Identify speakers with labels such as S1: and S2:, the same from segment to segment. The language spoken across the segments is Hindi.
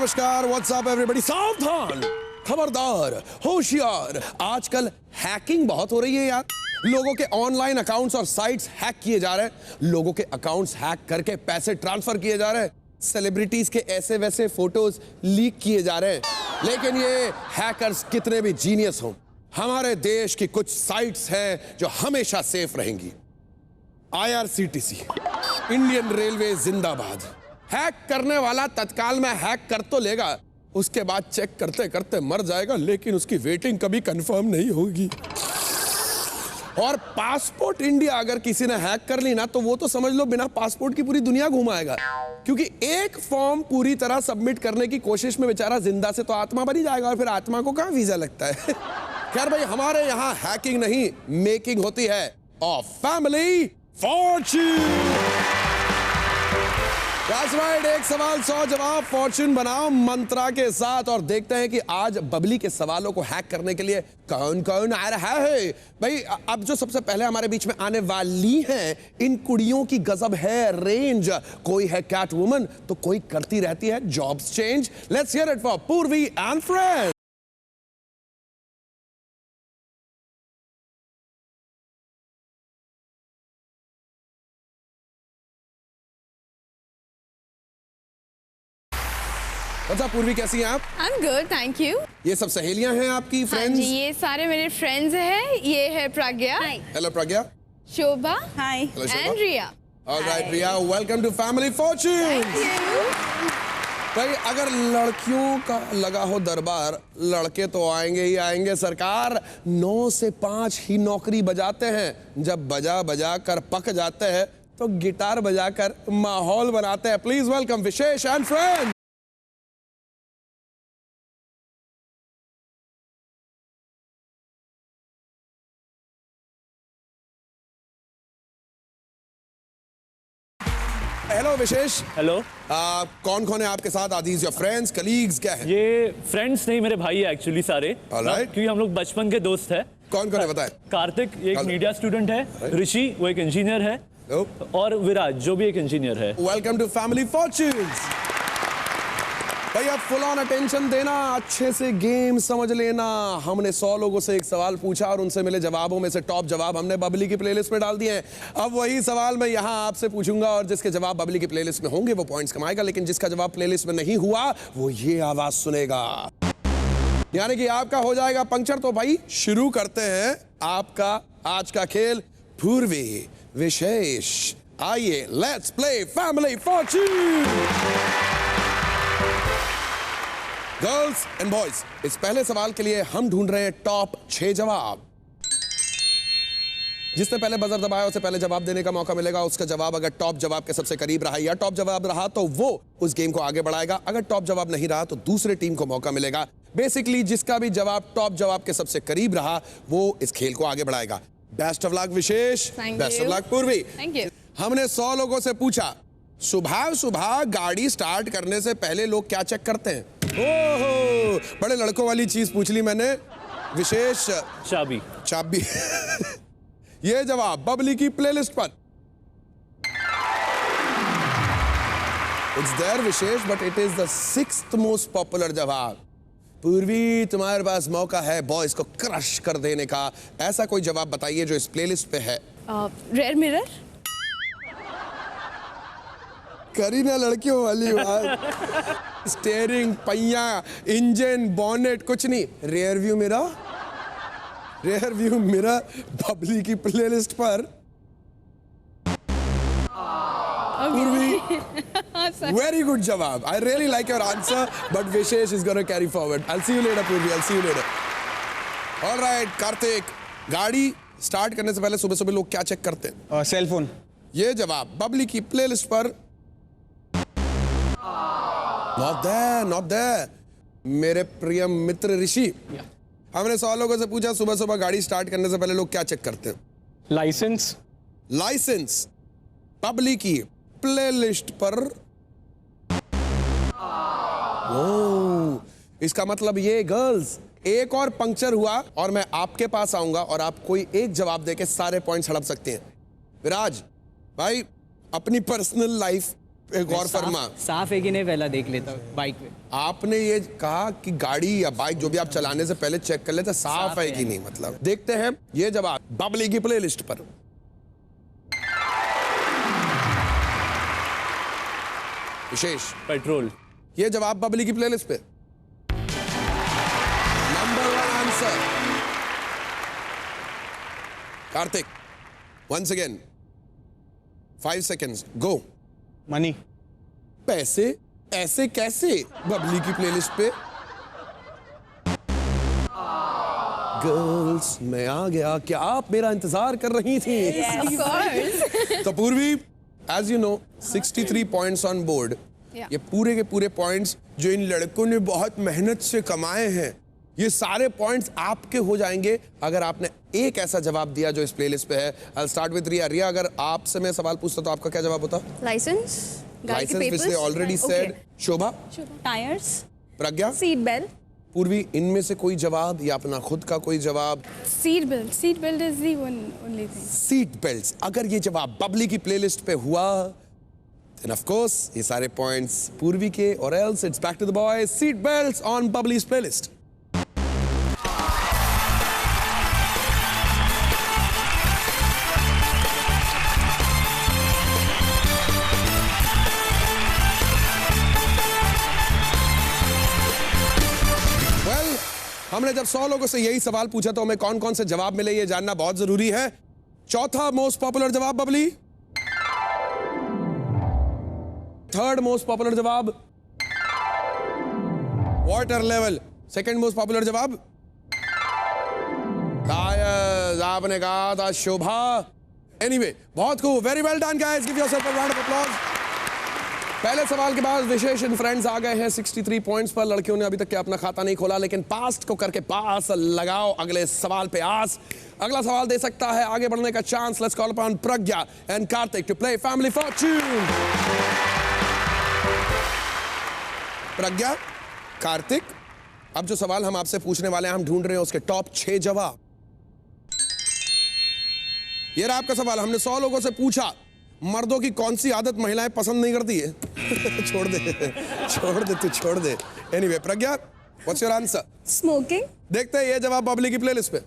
S1: नमस्कार, व्हाट्सअप एवरीबॉडी। सावधान, खबरदार, होशियार, आजकल हैकिंग बहुत हो रही है यार। लोगों के ऑनलाइन अकाउंट्स और साइट्स हैक किए जा रहे हैं। लोगों के अकाउंट्स हैक करके पैसे ट्रांसफर किए जा रहे हैं। सेलिब्रिटीज के ऐसे वैसे फोटोज लीक किए जा रहे हैं। लेकिन ये हैकर्स कितने भी जीनियस हों, हमारे देश की कुछ साइट्स हैं जो हमेशा सेफ रहेंगी। IRCTC, इंडियन रेलवे जिंदाबाद। हैक करने वाला तत्काल में हैक कर तो लेगा, उसके बाद चेक करते करते मर जाएगा, लेकिन उसकी वेटिंग कभी कंफर्म नहीं होगी। और पासपोर्ट इंडिया अगर किसी ने हैक कर ली ना, तो वो तो समझ लो बिना पासपोर्ट की पूरी दुनिया घुमाएगा, क्योंकि एक फॉर्म पूरी तरह सबमिट करने की कोशिश में बेचारा जिंदा से तो आत्मा बन ही जाएगा, और फिर आत्मा को कहाँ वीजा लगता है। खैर भाई, हमारे यहाँ हैकिंग नहीं मेकिंग होती है of family Fortune. That's right, एक सवाल 100 जवाब। फॉर्च्यून बनाओ मंत्रा के साथ और देखते हैं कि आज बबली के सवालों को हैक करने के लिए कौन कौन आ रहा है। भाई अब जो सबसे पहले हमारे बीच में आने वाली हैं, इन कुड़ियों की गजब है रेंज। कोई है कैट वुमन तो कोई करती रहती है jobs change. Let's hear it for पूर्वी एंड फ्रेंड्स। अच्छा पूर्वी, कैसी हैं आप?
S2: I'm good, thank you.
S1: ये सब सहेलियां हैं आपकी, फ्रेंड्स?
S2: हाँ जी, ये सारे मेरे फ्रेंड्स हैं। ये है Pragya.
S1: Hello Pragya.
S2: Shobha.
S3: Hi.
S2: And Riya.
S1: Alright Riya, welcome to Family Fortune. भाई अगर लड़कियों का लगा हो दरबार, लड़के तो आएंगे ही आएंगे सरकार। 9 से 5 ही नौकरी बजाते हैं। जब बजा बजा कर पक जाते हैं तो गिटार बजाकर माहौल बनाते हैं। Please welcome Vishesh and friend. Hello Vishesh.
S4: Hello.
S1: कौन कौन है आपके साथ? Are these your friends, colleagues, क्या है?
S4: ये फ्रेंड्स नहीं, मेरे भाई है एक्चुअली सारे।
S1: Alright.
S4: क्योंकि हम लोग बचपन के दोस्त हैं।
S1: कौन कौन है बताएं?
S4: कार्तिक, ये एक मीडिया स्टूडेंट है। ऋषि, वो एक इंजीनियर है। और विराज, जो भी एक इंजीनियर है।
S1: Welcome to family fortunes. भैया फुल ऑन अटेंशन देना, अच्छे से गेम समझ लेना। हमने 100 लोगों से एक सवाल पूछा और उनसे मिले जवाबों में से टॉप जवाब हमने बबली की प्लेलिस्ट में डाल दिए हैं। अब वही सवाल मैं यहाँ आपसे पूछूंगा और जिसके जवाब बबली की प्लेलिस्ट में होंगे वो पॉइंट्स कमाएगा, लेकिन जिसका जवाब प्लेलिस्ट में नहीं हुआ वो ये आवाज सुनेगा, यानी कि आपका हो जाएगा पंक्चर। तो भाई शुरू करते हैं आपका आज का खेल। पूर्वी, विशेष, आइए let's play family Fortune. Girls and boys, इस पहले सवाल के लिए हम ढूंढ रहे हैं टॉप 6 जवाब। जिसने पहले बजर दबाया उसे पहले जवाब देने का मौका मिलेगा। उसका जवाब अगर टॉप जवाब के सबसे करीब रहा या टॉप जवाब रहा तो वो उस गेम को आगे बढ़ाएगा। अगर टॉप जवाब नहीं रहा तो दूसरे टीम को मौका मिलेगा। बेसिकली जिसका भी जवाब टॉप जवाब के सबसे करीब रहा वो इस खेल को आगे बढ़ाएगा। Best of luck Vishesh, best of luck Purvi.
S2: Thank you.
S1: हमने 100 लोगों से पूछा, सुबह सुबह गाड़ी स्टार्ट करने से पहले लोग क्या चेक करते हैं? ओहो, बड़े लड़कों वाली चीज पूछ ली मैंने। विशेष,
S4: चाबी।
S1: चाबी। ये जवाब बबली की प्लेलिस्ट पर। It's there Vishesh, but it is the 6th most popular जवाब। पूर्वी, तुम्हारे पास मौका है बॉयज को क्रश कर देने का। ऐसा कोई जवाब बताइए जो इस प्लेलिस्ट पे है।
S2: Rear mirror.
S1: करी ना लड़कियों वाली बात। स्टीयरिंग, पहिया, इंजन, बॉनेट, कुछ नहीं। Rear view mirror. Rear view mirror Babli की प्लेलिस्ट पर। वेरी गुड जवाब। I really like your answer, but Vishesh is gonna carry forward. I see you later Purvi, I see you later. Alright Kartik, गाड़ी स्टार्ट करने से पहले सुबह सुबह लोग क्या चेक करते हैं?
S3: Cell phone.
S1: ये जवाब बबली की प्लेलिस्ट पर। Not there. मेरे प्रिय मित्र ऋषि, हमने 100 लोगों से पूछा सुबह सुबह गाड़ी स्टार्ट करने से पहले लोग क्या चेक करते हैं?
S3: लाइसेंस।
S1: लाइसेंस बबली की प्लेलिस्ट पर। इसका मतलब ये गर्ल्स, एक और पंक्चर हुआ और मैं आपके पास आऊंगा और आप कोई एक जवाब देके सारे पॉइंट्स हड़प सकते हैं। विराज भाई, अपनी पर्सनल लाइफ एक और फरमा।
S3: साफ है कि नहीं पहला देख लेता बाइक पे।
S1: आपने ये कहा कि गाड़ी या बाइक जो भी आप चलाने से पहले चेक कर लेते साफ है कि नहीं। मतलब देखते हैं ये जवाब बबली की प्लेलिस्ट पर। विशेष
S4: पेट्रोल।
S1: ये जवाब बबली की प्लेलिस्ट पे। Number 1 answer. Kartik once again 5 seconds go.
S5: Money.
S1: पैसे ऐसे कैसे बबली की प्लेलिस्ट पे? गर्ल्स मैं आ गया, क्या आप मेरा इंतजार कर रही थी?
S2: Of course.
S1: तो Purvi as you know 63 points on board.
S2: Yeah.
S1: ये पूरे के पूरे पॉइंट्स जो इन लड़कों ने बहुत मेहनत से कमाए हैं, ये सारे पॉइंट्स आपके हो जाएंगे अगर आपने एक ऐसा जवाब दिया जो इस प्लेलिस्ट पे है। I'll start with रिया। रिया, अगर आपसे मैं सवाल पूछता तो आपका क्या जवाब होता?
S2: लाइसेंस, गाड़ी के
S1: licence which they already said। Shobha,
S6: tyres,
S1: Pragya,
S6: seat belt,
S1: Purvi, इनमें से कोई जवाब या अपना खुद का कोई जवाब?
S2: Seat belt is the only thing.
S1: Seat belts. अगर ये जवाब बबली की प्लेलिस्ट पे हुआ then of course ये सारे पॉइंट्स पूर्वी के, और else it's back to the boys। Seat belts on Bubbly's playlist। well, हमने जब 100 लोगों से यही सवाल पूछा तो हमें कौन कौन से जवाब मिले ये जानना बहुत जरूरी है। चौथा मोस्ट पॉपुलर जवाब बबली। थर्ड मोस्ट पॉपुलर जवाब water level. Second most popular जवाब गायस, आपने कहा था शोभा। एनीवे, बहुत खूब, very well done guys, give yourself a round of applause. पहले सवाल के बाद विशेष इन फ्रेंड्स आ गए हैं 63 पॉइंट्स पर। लड़कियों ने अभी तक के अपना खाता नहीं खोला, लेकिन पास्ट को करके पास लगाओ अगले सवाल पे आस। अगला सवाल दे सकता है आगे बढ़ने का chance. Let's call upon Pragya and Kartik to play family fortune. Pragya, Kartik, अब जो सवाल हम आपसे पूछने वाले हैं हम ढूंढ रहे हैं उसके टॉप 6 जवाब। ये रहा आपका सवाल। हमने 100 लोगों से पूछा मर्दों की कौन सी आदत महिलाएं पसंद नहीं करती है? छोड़ दे तू छोड़ दे। Anyway, Pragya, what's your answer?
S6: Smoking.
S1: देखते हैं ये जवाब बबली की प्लेलिस्ट पे।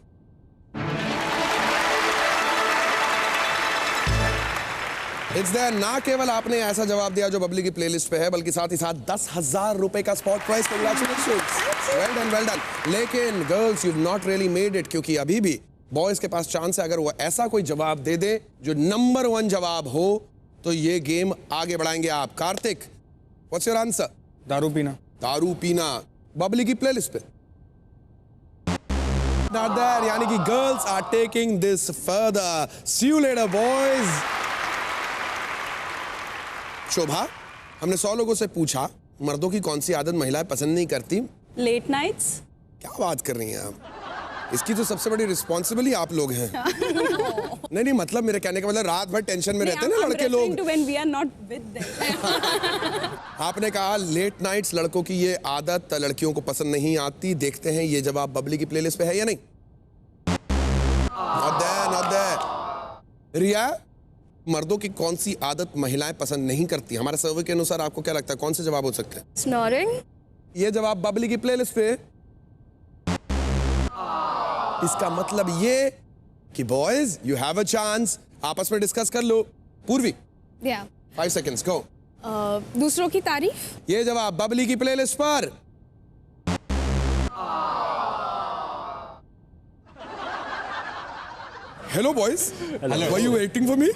S1: It's there. ना केवल आपने ऐसा जवाब दिया जो बबली की प्लेलिस्ट पे है, बल्कि साथ ही साथ 10,000 रुपए का spot price. Congratulations, well done. लेकिन girls you not really made it, क्योंकि अभी भी बॉयज के पास चांस है। अगर वो ऐसा कोई जवाब दे दे जो नंबर 1 जवाब हो तो ये गेम आगे बढ़ाएंगे आप। Kartik, what's your answer?
S5: दारू पीना।
S1: दारू पीना बबली की प्लेलिस्ट पे। Not there, यानी कि girls are taking this further. See you later, boys। Shobha, हमने 100 लोगों से पूछा मर्दों की कौन सी आदत महिलाएं पसंद नहीं करती।
S6: Late nights.
S1: क्या बात कर रही हैं आप? इसकी तो सबसे बड़ी रिस्पॉन्सिबल आप लोग हैं। नहीं, मतलब मेरे कहने का मतलब रात भर टेंशन में रहते हैं ना लड़के लोग।
S6: When we are not with them.
S1: आपने कहा लेट नाइट्स लड़कों की ये आदत लड़कियों को पसंद नहीं आती। देखते हैं ये जवाब बबली की प्लेलिस्ट पे है या नहीं। Not there। रिया, मर्दों की कौन सी आदत महिलाएं पसंद नहीं करती? हमारे सर्वे के अनुसार आपको क्या लगता है कौन से जवाब हो सकते हैं?
S2: स्नोरिंग।
S1: ये जवाब बबली की प्लेलिस्ट पे। इसका मतलब ये कि boys you have a chance, आपस में डिस्कस कर लो। पूर्वी,
S2: या
S1: 5 सेकेंड्स गो।
S2: दूसरों की तारीफ।
S1: ये जवाब बबली की प्लेलिस्ट पर। Hello boys, were you waiting for me?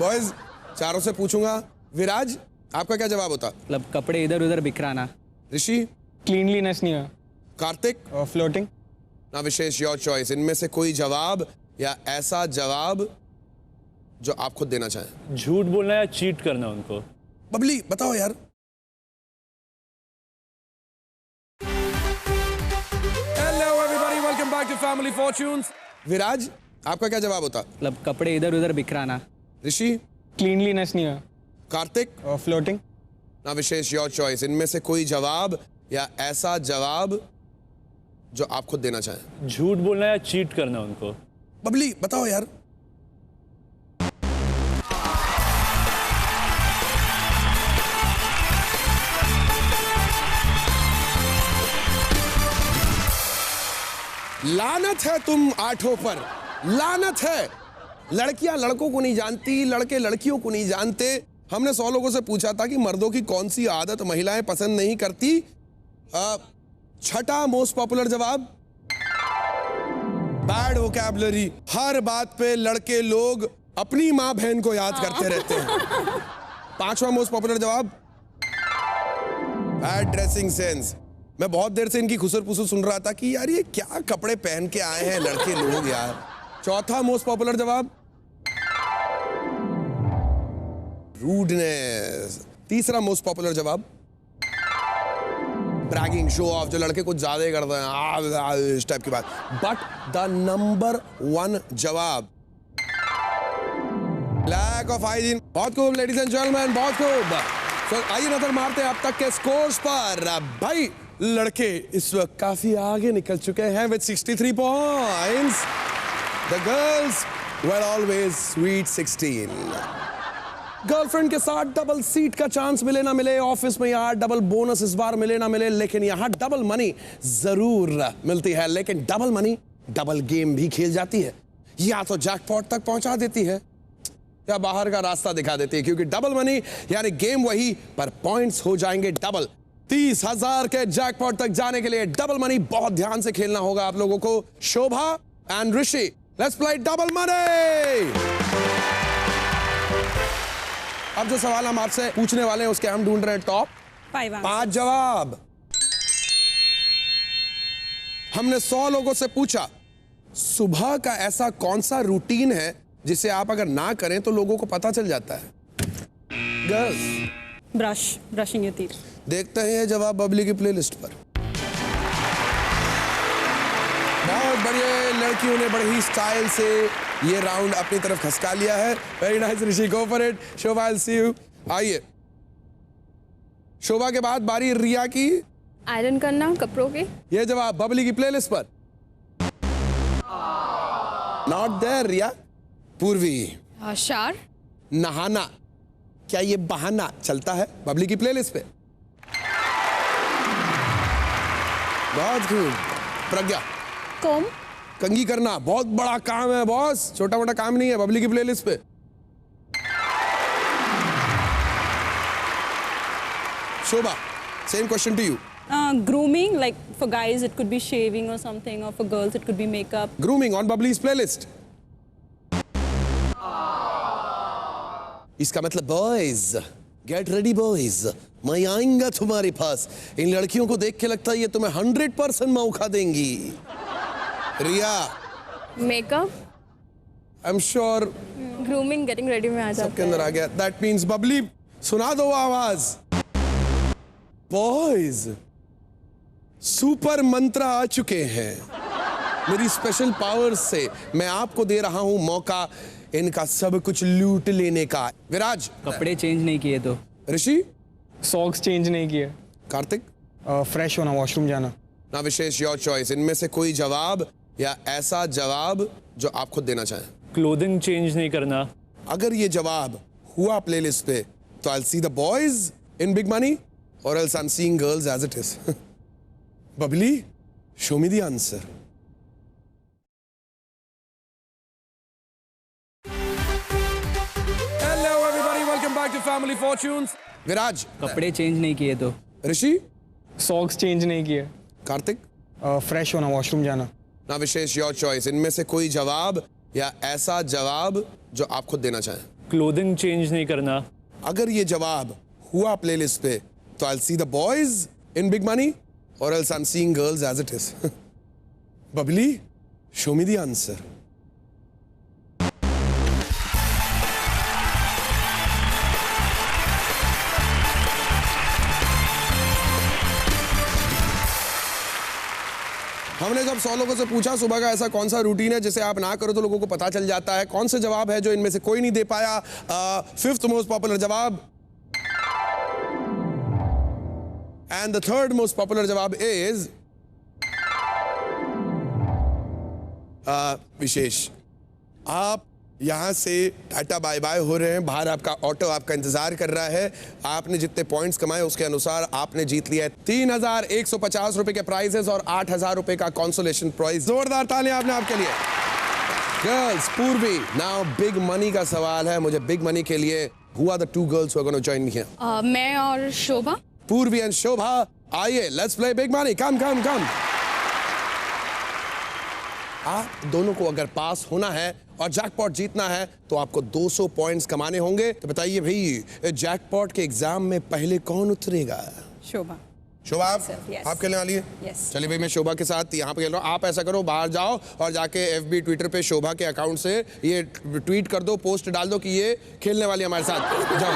S1: Boys, चारों से पूछूंगा। विराज, आपका क्या जवाब होता?
S3: मतलब कपड़े इधर उधर बिखराना।
S1: ऋषि,
S5: क्लीनलीनेस नहीं है।
S1: कार्तिक,
S5: फ्लोटिंग।
S1: ना विशेष, योर चॉइस। इनमें से कोई जवाब या ऐसा जवाब जो आप खुद देना चाहें?
S4: झूठ बोलना या चीट करना उनको।
S1: बबली बताओ यार। Hello everybody, welcome back to family fortunes. Viraj, आपका क्या जवाब होता?
S3: मतलब कपड़े इधर उधर बिखराना।
S1: ऋषि,
S5: क्लीनलीनेस नहीं है।
S1: कार्तिक,
S5: फ्लोटिंग।
S1: ना विशेष, योर चॉइस। इनमें से कोई जवाब या ऐसा जवाब जो आप खुद देना चाहें?
S4: झूठ बोलना या चीट करना उनको।
S1: बबली बताओ यार। लानत है तुम आठों पर, लानत है। लड़कियां लड़कों को नहीं जानती, लड़के लड़कियों को नहीं जानते। हमने 100 लोगों से पूछा था कि मर्दों की कौन सी आदत महिलाएं पसंद नहीं करती। छठा मोस्ट पॉपुलर जवाब, बैड वोकैबुलरी। हर बात पे लड़के लोग अपनी माँ बहन को याद करते रहते हैं। पांचवा मोस्ट पॉपुलर जवाब, बैड ड्रेसिंग सेंस। मैं बहुत देर से इनकी खुसर पुसर सुन रहा था कि यार ये क्या कपड़े पहन के आए हैं लड़के लोग यार। चौथा मोस्ट पॉपुलर जवाब, रूडनेस। तीसरा मोस्ट पॉपुलर जवाब, ब्रैगिंग, शो ऑफ, जो लड़के कुछ ज्यादा ही करते हैं इस टाइप की बात। बट द नंबर 1 जवाब, लैक ऑफ हाइजीन। बहुत खूब लेडीज एंड जेंटलमैन, बहुत खूब। तो आइए नजर मारते हैं अब तक के स्कोर्स पर। भाई लड़के इस वक्त काफी आगे निकल चुके हैं with 63 points. The girls were always sweet 16। Girlfriend के साथ डबल सीट का चांस मिले ना मिले, ऑफिस में यहाँ डबल बोनस इस बार मिले ना मिले, लेकिन यहाँ डबल मनी जरूर मिलती है। लेकिन डबल मनी डबल गेम भी खेल जाती है, या तो जैकपॉट तक पहुंचा देती है या बाहर का रास्ता दिखा देती है। क्योंकि डबल मनी यानी गेम वही, पर पॉइंट्स हो जाएंगे डबल। 30,000 के जैकपॉट तक जाने के लिए डबल मनी बहुत ध्यान से खेलना होगा आप लोगों को। Shobha and Rishi, let's play double money. अब जो सवाल हम आपसे पूछने वाले हैं उसके हम ढूंढ रहे हैं टॉप 5 जवाब। हमने 100 लोगों से पूछा, सुबह का ऐसा कौन सा रूटीन है जिसे आप अगर ना करें तो लोगों को पता चल जाता है? Girls,
S6: brushing your teeth.
S1: देखते हैं ये जवाब बबली की प्लेलिस्ट पर। बहुत बढ़िया, लड़कियों ने बड़े ही स्टाइल से ये राउंड अपनी तरफ खसका लिया है। Very nice Rishi, go for it. Shobha, I will C you. आइए, शोभा के बाद बारी रिया की।
S2: आयरन करना कपड़ों के।
S1: ये जवाब बबली की प्लेलिस्ट पर। नॉट देयर रिया। पूर्वी,
S2: शार।
S1: नहाना, क्या ये बहाना चलता है? बबली की प्लेलिस्ट पे। बहुत खूब। प्रज्ञा,
S2: कोम।
S1: कंघी करना बहुत बड़ा काम है बॉस, छोटा मोटा काम नहीं है। बबली की प्लेलिस्ट पे। Shobha, same question to you.
S6: Grooming, like for guys it could be shaving or something, or for girls it could be makeup.
S1: Grooming on Babli's playlist. इसका मतलब बॉयज, गेट रेडी बॉयज, मैं आऊंगा तुम्हारे पास। इन लड़कियों को देख के लगता है ये तुम्हें 100% मौका देंगी। Riya,
S2: makeup.
S1: I am sure
S2: grooming, getting ready में आ
S1: सबके
S2: जाता
S1: अंदर आ गया। दैट मीन्स बबली, सुना दो आवाज। बॉयज, सुपर मंत्र आ चुके हैं। मेरी स्पेशल पावर्स से मैं आपको दे रहा हूं मौका इनका सब कुछ लूट लेने का। विराज,
S3: कपड़े चेंज नहीं किए तो।
S1: ऋषि,
S5: सॉक्स चेंज नहीं किए।
S1: कार्तिक,
S5: फ्रेश होना, वॉशरूम जाना।
S1: ना विशेष, योर चॉइस। इनमें से कोई जवाब या ऐसा जवाब जो आप खुद देना चाहें।
S4: क्लोथिंग चेंज नहीं करना।
S1: अगर ये जवाब हुआ प्लेलिस्ट पे तो I will see the boys in big money और else I am seeing girls as it is. Babli, show me the answer. Hello everybody, welcome back to family fortunes. Viraj,
S3: कपड़े चेंज नहीं किए तो।
S1: ऋषि,
S5: सॉक्स चेंज नहीं किए।
S1: कार्तिक,
S5: फ्रेश होना, वॉशरूम जाना।
S1: ना विशेष, योर चॉइस। इनमें से कोई जवाब या ऐसा जवाब जो आप खुद देना चाहें।
S4: क्लोथिंग चेंज नहीं करना।
S1: अगर ये जवाब हुआ प्लेलिस्ट पे तो I will see the boys in big money और else I am seeing girls as it is. Babli, show me the answer. हमने जब 100 लोगों से पूछा सुबह का ऐसा कौन सा रूटीन है जिसे आप ना करो तो लोगों को पता चल जाता है, कौन से जवाब है जो इनमें से कोई नहीं दे पाया। 5th मोस्ट पॉपुलर जवाब and the 3rd most popular जवाब इज विशेष। आप यहाँ से टाटा बाय बाय हो रहे हैं। बाहर आपका ऑटो आपका इंतजार कर रहा है। आपने जितने पॉइंट्स कमाए उसके अनुसार आपने जीत लिया है 3,150 रुपए के प्राइजेस और 8,000 रुपए का कंसोलेशन प्राइज। जोरदार तालियां आपने आपके लिए। गर्ल्स, पूर्वी, नाउ बिग मनी का सवाल है। मुझे बिग मनी के लिए who are the two girls who are going to join me here?
S2: मैं और शोभा।
S1: पूर्वी एंड शोभा, आइए लेट्स प्ले बिग मनी। कम कम कम। आप दोनों को अगर पास होना है और जैकपॉट जीतना है तो आपको 200 पॉइंट्स कमाने होंगे। तो बताइए भाई, जैकपॉट के एग्जाम में पहले कौन उतरेगा?
S6: Shobha.
S1: शोभा, आप
S6: Yes.
S1: आप खेलने वाली है?
S6: Yes.
S1: चलिए भाई, मैं शोभा के साथ यहाँ पे खेल रहा हूँ। आप ऐसा करो, बाहर जाओ और जाके FB ट्विटर पे शोभा के अकाउंट से ये ट्वीट कर दो, पोस्ट डाल दो कि ये खेलने वाली है हमारे साथ। जाओ,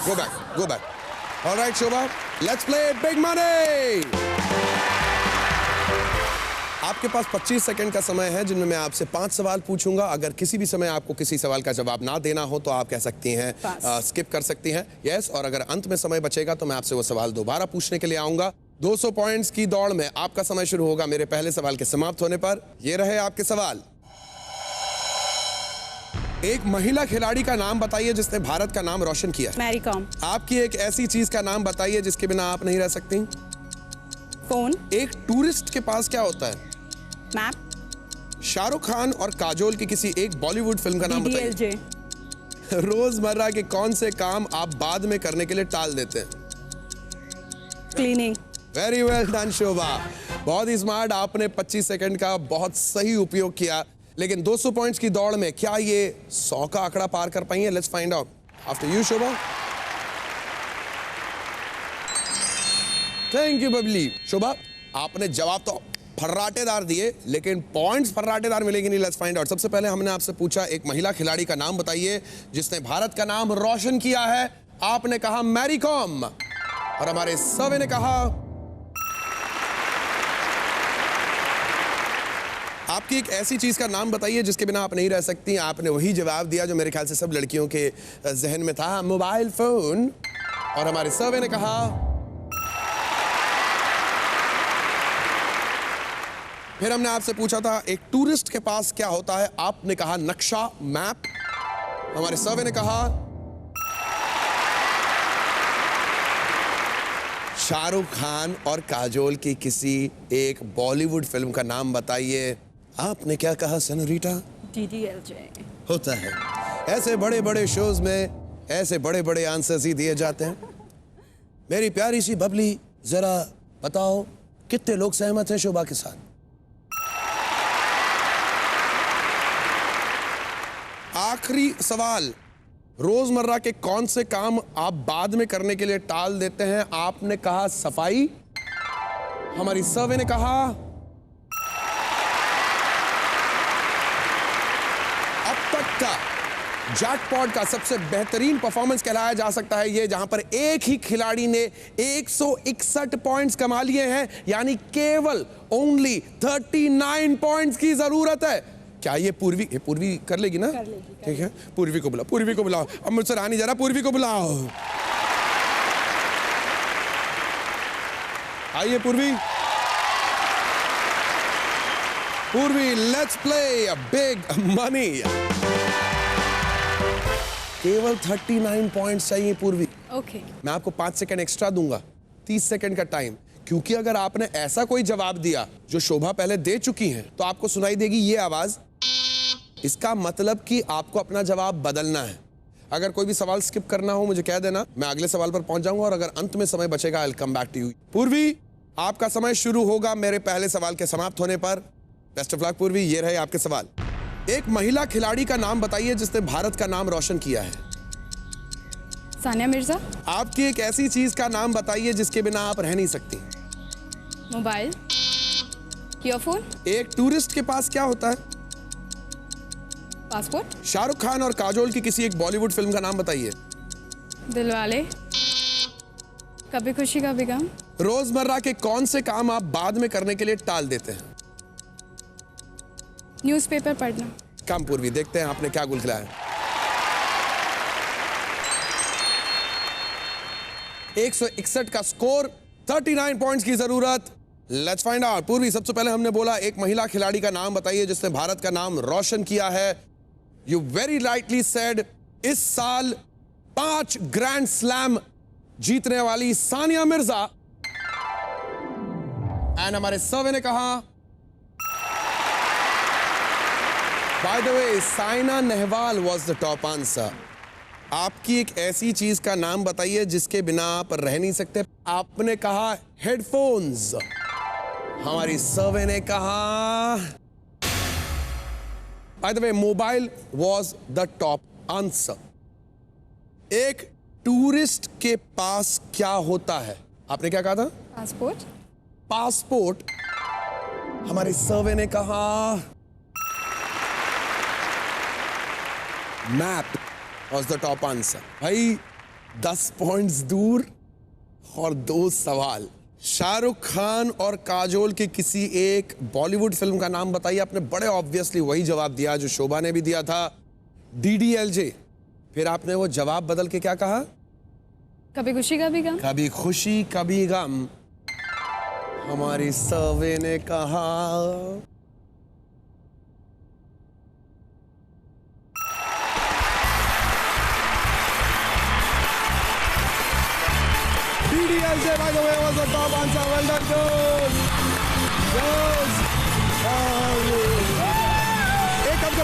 S1: go back, go back. Alright Shobha, let's play big money. आपके पास 25 सेकंड का समय है जिनमें मैं आपसे 5 सवाल पूछूंगा। अगर किसी भी समय आपको किसी सवाल का जवाब ना देना हो तो आप कह सकती हैं, स्किप कर सकती हैं, यस। और अगर अंत में समय बचेगा तो मैं आपसे वो सवाल दोबारा पूछने के लिए आऊंगा। 200 पॉइंट्स की दौड़ में आपका समय शुरू होगा मेरे पहले सवाल के समाप्त होने पर। ये रहे आपके सवाल। एक महिला खिलाड़ी का नाम बताइए जिसने भारत का नाम रोशन किया।
S6: Mary Kom.
S1: आपकी एक ऐसी चीज का नाम बताइए जिसके बिना आप नहीं रह सकती।
S6: Phone.
S1: एक टूरिस्ट के पास क्या होता है?
S6: Map.
S1: शाहरुख खान और काजोल की किसी एक बॉलीवुड फिल्म का नाम बताइए।
S6: DDLJ.
S1: रोजमर्रा के कौन से काम आप बाद में करने के लिए टाल देते हैं?
S6: Cleaning.
S1: वेरी वेल डन शोभा, बहुत ही स्मार्ट। आपने 25 सेकंड का बहुत सही उपयोग किया। लेकिन 200 पॉइंट्स की दौड़ में क्या ये 100 का आंकड़ा पार कर पाएंगे? Let's find out after you Shobha. Thank you Babli. Shobha, आपने जवाब तो फर्राटेदार दिए लेकिन पॉइंट्स फर्राटेदार मिलेंगे नहीं। Let's find out. सबसे पहले हमने आपसे पूछा एक महिला खिलाड़ी का नाम बताइए जिसने भारत का नाम रोशन किया है। आपने कहा मैरी कॉम और हमारे सर्वे ने कहा आपकी एक ऐसी चीज का नाम बताइए जिसके बिना आप नहीं रह सकती। आपने वही जवाब दिया जो मेरे ख्याल से सब लड़कियों के जहन में था, मोबाइल फोन। और हमारे सर्वे ने कहा फिर हमने आपसे पूछा था एक टूरिस्ट के पास क्या होता है। आपने कहा नक्शा, मैप। हमारे सर्वे ने कहा शाहरुख खान और काजोल की किसी एक बॉलीवुड फिल्म का नाम बताइए। आपने क्या कहा सेनोरिटा?
S6: DDLJ.
S1: होता है, ऐसे बड़े बड़े शोज में ऐसे बड़े बड़े आंसर्स ही दिए जाते हैं। मेरी प्यारी सी बबली, जरा बताओ कितने लोग सहमत हैं शोभा के साथ? आखिरी सवाल, रोजमर्रा के कौन से काम आप बाद में करने के लिए टाल देते हैं? आपने कहा सफाई। हमारी सर्वे ने कहा अब तक का जैकपॉट का सबसे बेहतरीन परफॉर्मेंस कहलाया जा सकता है ये, जहां पर एक ही खिलाड़ी ने 161 पॉइंट्स कमा लिए हैं, यानी केवल ओनली 39 पॉइंट्स की जरूरत है। क्या ये पूर्वी कर लेगी ना? ठीक है, पूर्वी को बुलाओ, पूर्वी को बुलाओ। अब मुझसे रहा नहीं जा रहा, पूर्वी को बुलाओ। आइए पूर्वी। पूर्वी, let's play a big money. केवल 39 पॉइंट्स चाहिए पूर्वी।
S2: ओके।
S1: मैं आपको 5 सेकंड एक्स्ट्रा दूंगा, 30 सेकंड का टाइम, क्योंकि अगर आपने ऐसा कोई जवाब दिया जो शोभा पहले दे चुकी हैं तो आपको सुनाई देगी ये आवाज। इसका मतलब कि आपको अपना जवाब बदलना है। अगर कोई भी सवाल स्किप करना हो मुझे कह देना, मैं अगले सवाल पर पहुंच जाऊंगा और अगर अंत में समय बचेगा I will come back to you. Purvi, आपका समय शुरू होगा मेरे पहले सवाल के समाप्त होने पर। बेस्ट ऑफ लक पूर्वी, ये रहे आपके सवाल। एक महिला खिलाड़ी का नाम बताइए जिसने भारत का नाम रोशन किया है।
S2: सानिया मिर्जा।
S1: आपकी एक ऐसी चीज का नाम बताइए जिसके बिना आप रह नहीं सकती।
S2: मोबाइल। ईयरफोन।
S1: एक टूरिस्ट के पास क्या होता है?
S2: पासपोर्ट।
S1: शाहरुख खान और काजोल की किसी एक बॉलीवुड फिल्म का नाम बताइए।
S2: दिलवाले। कभी खुशी कभी गम।
S1: रोजमर्रा के कौन से काम आप बाद में करने के लिए टाल देते हैं?
S2: न्यूज़पेपर पढ़ना।
S1: काम पूर्वी, देखते हैं आपने क्या गुल खिलाया। 161 का स्कोर, 39 पॉइंट्स की जरूरत। Let's find out. पूर्वी, सबसे पहले हमने बोला एक महिला खिलाड़ी का नाम बताइए जिसने भारत का नाम रोशन किया है। यू वेरी राइटली सेड, इस साल 5 ग्रैंड स्लैम जीतने वाली सानिया मिर्जा। एंड हमारे सर्वे ने कहा, by the way, Saina Nehwal was the top answer. आपकी एक ऐसी चीज का नाम बताइए जिसके बिना आप रह नहीं सकते। आपने कहा हेडफोन्स। हमारी सर्वे ने कहा, by the way, mobile was the top answer. एक टूरिस्ट के पास क्या होता है? आपने क्या कहा था?
S2: पासपोर्ट।
S1: पासपोर्ट। हमारे सर्वे ने कहा map was the top answer. भाई 10 पॉइंट्स दूर और 2 सवाल। शाहरुख खान और काजोल के किसी एक बॉलीवुड फिल्म का नाम बताइए। आपने बड़े ऑब्वियसली वही जवाब दिया जो शोभा ने भी दिया था, DDLJ। फिर आपने वो जवाब बदल के क्या कहा?
S2: कभी खुशी कभी गम।
S1: कभी खुशी कभी गम। हमारी सर्वे ने कहा DDLJ, by the way, was the top answer. Well done, girls. Girls. Come,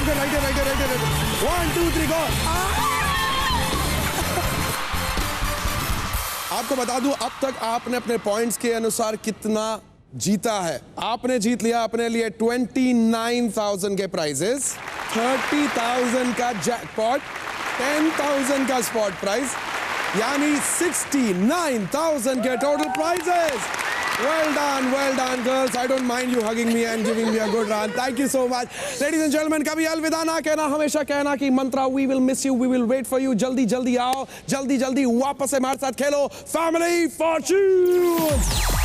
S1: right here. 1, 2, 3, go. आपको बता दूं, अब तक आपने अपने पॉइंट्स के अनुसार कितना जीता है। आपने जीत लिया अपने लिए 29,000 के प्राइजेस, 30,000 का जैकपॉट, 10,000 का स्पॉट प्राइज, यानी 69,000 के total prizes. Well done, girls. I don't mind you hugging me and giving me a good run. Thank you so much. Ladies and gentlemen, कभी अलविदा ना कहना, हमेशा कहना कि मंत्रा, we will miss you, we will wait for you. जल्दी आओ, जल्दी वापस से हमारे साथ खेलो। Family Fortune!